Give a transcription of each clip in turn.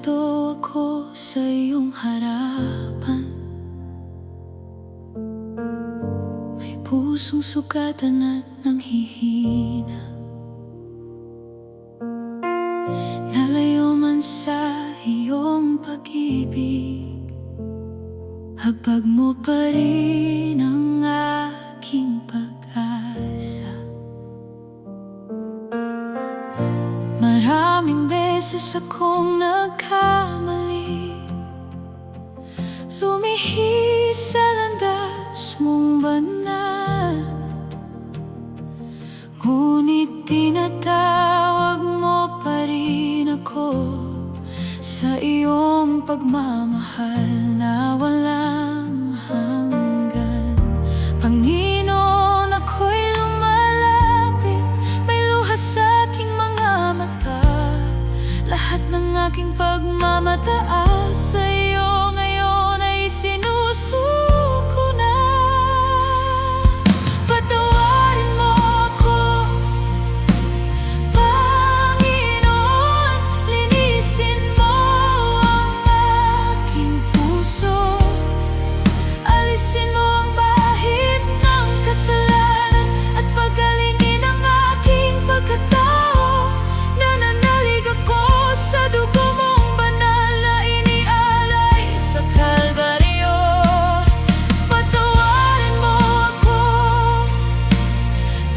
narito ako sa iyong harapan. May pusong sugatan at nanghihina, lalayo man sa iyong pag-ibig. Habag mo pa rin ang aking pag-asa. Maraming beses akong nagkamali, lumihis sa landas mong banal. Ngunit tinatawag mo pa rin ako sa iyong pagmamahal na walang hanggan. Panginoon, ako'y lumalapit, may luha sa aking mga mata. Lahat ng aking pagmamataas sa iyo ngayon ay sinusuko na. Patawarin mo ako, Panginoon, linisin mo ang aking puso. Alisin mo ang bahid ng kasalanan at pagalingin ang aking pagkatao. Nananalig ako sa dugo mong banal na inialay sa Kalbaryo. Patawarin mo ako,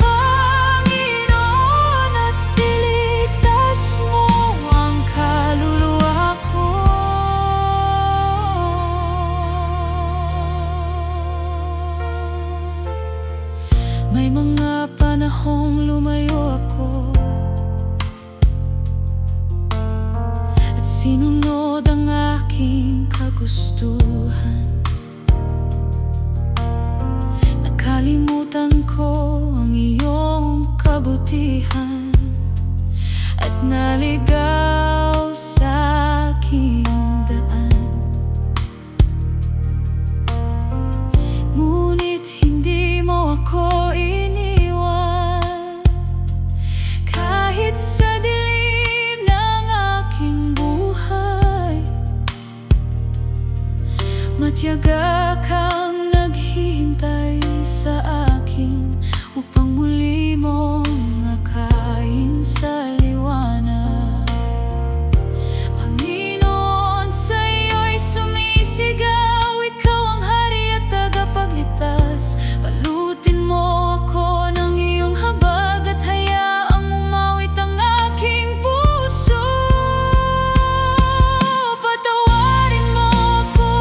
Panginoon, at iligtas mo ang kaluluwa ko. May mga panahong lumayo ako at sinunod ang aking kagustuhan. Nakalimutan ko ang iyong kabutihan at naligaw sa aking daan. Ngunit hindi mo ako iniwan, kahit sa dilim ng aking buhay. Matyaga kang naghihintay sa akin upang muli mong akayin sa liwanag. Panginoon, sa iyo'y sumisigaw, ikaw ang hari at tagapagligtas. Palutin mo ako ng iyong habag at hayaang umawit ang aking puso. Patawarin mo ako,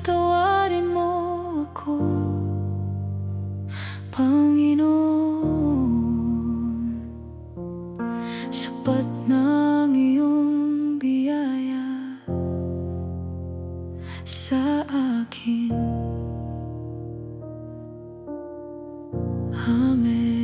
patawarin mo ako, Panginoon. Sapat na ang iyong biyaya sa akin. Amen.